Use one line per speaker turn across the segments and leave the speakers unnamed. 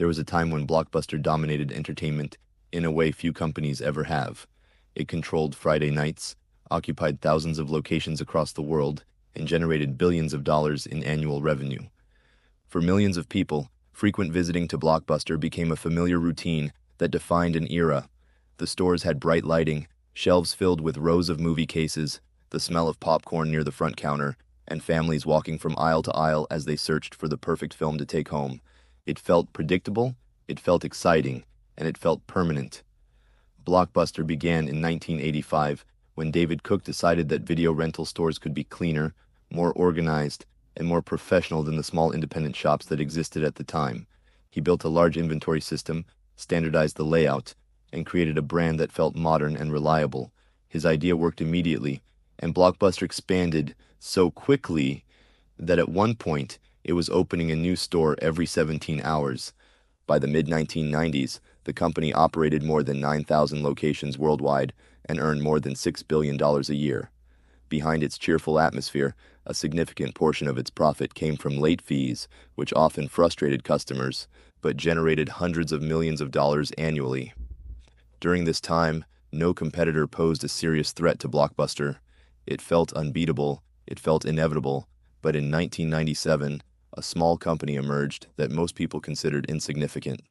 There was a time when Blockbuster dominated entertainment in a way few companies ever have. It controlled Friday nights, occupied thousands of locations across the world, and generated billions of dollars in annual revenue. For millions of people, frequent visiting to Blockbuster became a familiar routine that defined an era. The stores had bright lighting, shelves filled with rows of movie cases, the smell of popcorn near the front counter, and families walking from aisle to aisle as they searched for the perfect film to take home. It felt predictable, it felt exciting, and it felt permanent. Blockbuster began in 1985 when David Cook decided that video rental stores could be cleaner, more organized, and more professional than the small independent shops that existed at the time. He built a large inventory system, standardized the layout, and created a brand that felt modern and reliable. His idea worked immediately, and Blockbuster expanded so quickly that at one point it was opening a new store every 17 hours. By the mid-1990s, the company operated more than 9,000 locations worldwide and earned more than $6 billion a year. Behind its cheerful atmosphere, a significant portion of its profit came from late fees, which often frustrated customers, but generated hundreds of millions of dollars annually. During this time, no competitor posed a serious threat to Blockbuster. It felt unbeatable, it felt inevitable, but in 1997, a small company emerged that most people considered insignificant.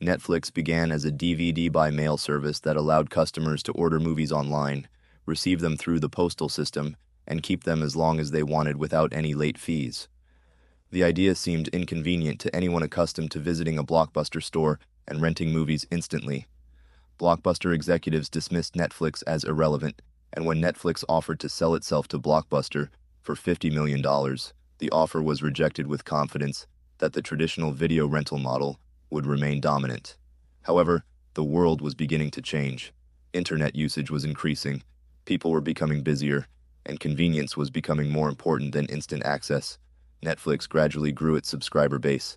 Netflix began as a DVD-by-mail service that allowed customers to order movies online, receive them through the postal system, and keep them as long as they wanted without any late fees. The idea seemed inconvenient to anyone accustomed to visiting a Blockbuster store and renting movies instantly. Blockbuster executives dismissed Netflix as irrelevant, and when Netflix offered to sell itself to Blockbuster for $50 million, the offer was rejected with confidence that the traditional video rental model would remain dominant. However, the world was beginning to change. Internet usage was increasing, people were becoming busier, and convenience was becoming more important than instant access. Netflix gradually grew its subscriber base,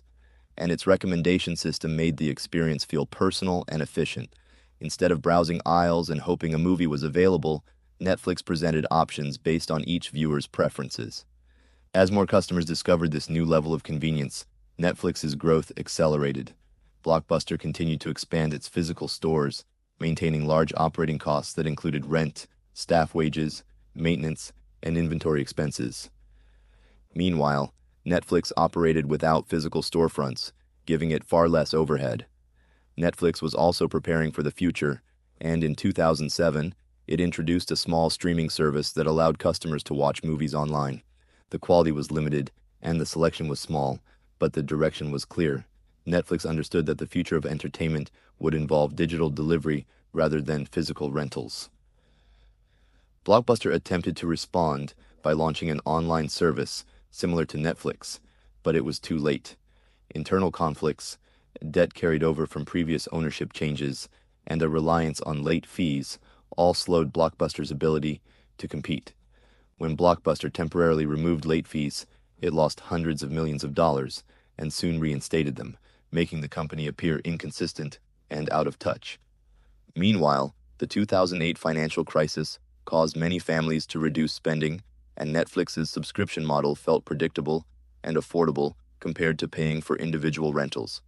and its recommendation system made the experience feel personal and efficient. Instead of browsing aisles and hoping a movie was available, Netflix presented options based on each viewer's preferences. As more customers discovered this new level of convenience, Netflix's growth accelerated. Blockbuster continued to expand its physical stores, maintaining large operating costs that included rent, staff wages, maintenance, and inventory expenses. Meanwhile, Netflix operated without physical storefronts, giving it far less overhead. Netflix was also preparing for the future, and in 2007, it introduced a small streaming service that allowed customers to watch movies online. The quality was limited, and the selection was small, but the direction was clear. Netflix understood that the future of entertainment would involve digital delivery rather than physical rentals. Blockbuster attempted to respond by launching an online service similar to Netflix, but it was too late. Internal conflicts, debt carried over from previous ownership changes, and a reliance on late fees all slowed Blockbuster's ability to compete. When Blockbuster temporarily removed late fees, it lost hundreds of millions of dollars and soon reinstated them, making the company appear inconsistent and out of touch. Meanwhile, the 2008 financial crisis caused many families to reduce spending, and Netflix's subscription model felt predictable and affordable compared to paying for individual rentals.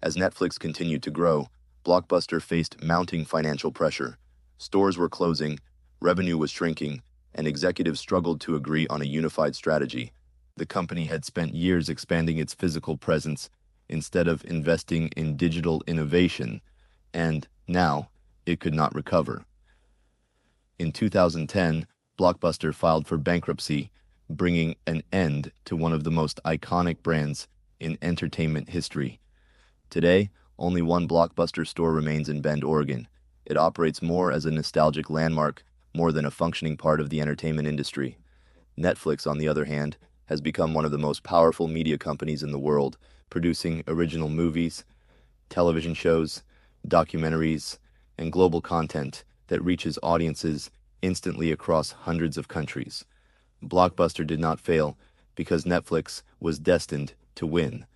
As Netflix continued to grow, Blockbuster faced mounting financial pressure. Stores were closing, revenue was shrinking, and executives struggled to agree on a unified strategy. The company had spent years expanding its physical presence instead of investing in digital innovation, and now it could not recover. In 2010, Blockbuster filed for bankruptcy, bringing an end to one of the most iconic brands in entertainment history. Today, only one Blockbuster store remains in Bend, Oregon. It operates more as a nostalgic landmark more than a functioning part of the entertainment industry. Netflix, on the other hand, has become one of the most powerful media companies in the world, producing original movies, television shows, documentaries, and global content that reaches audiences instantly across hundreds of countries. Blockbuster did not fail because Netflix was destined to win.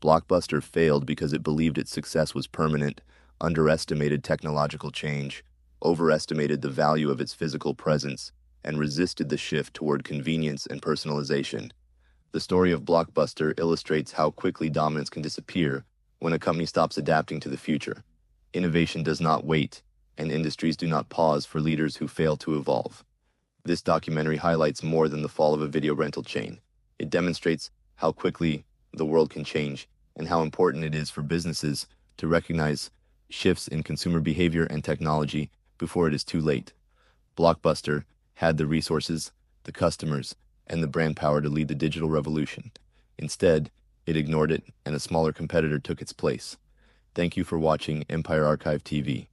Blockbuster failed because it believed its success was permanent, underestimated technological change, overestimated the value of its physical presence, and resisted the shift toward convenience and personalization. The story of Blockbuster illustrates how quickly dominance can disappear when a company stops adapting to the future. Innovation does not wait, and industries do not pause for leaders who fail to evolve. This documentary highlights more than the fall of a video rental chain. It demonstrates how quickly the world can change and how important it is for businesses to recognize shifts in consumer behavior and technology before it is too late. Blockbuster had the resources, the customers, and the brand power to lead the digital revolution. Instead, it ignored it, and a smaller competitor took its place. Thank you for watching Empire Archive TV.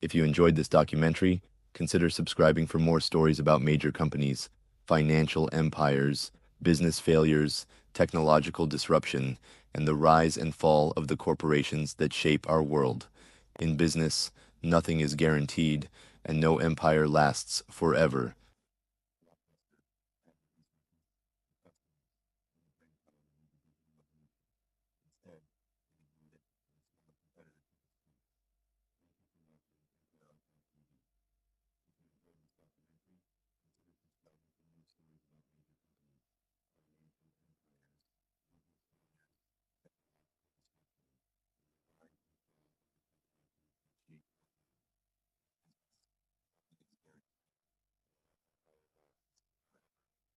If you enjoyed this documentary, consider subscribing for more stories about major companies, financial empires, business failures, technological disruption, and the rise and fall of the corporations that shape our world. In business, nothing is guaranteed, and no empire lasts forever.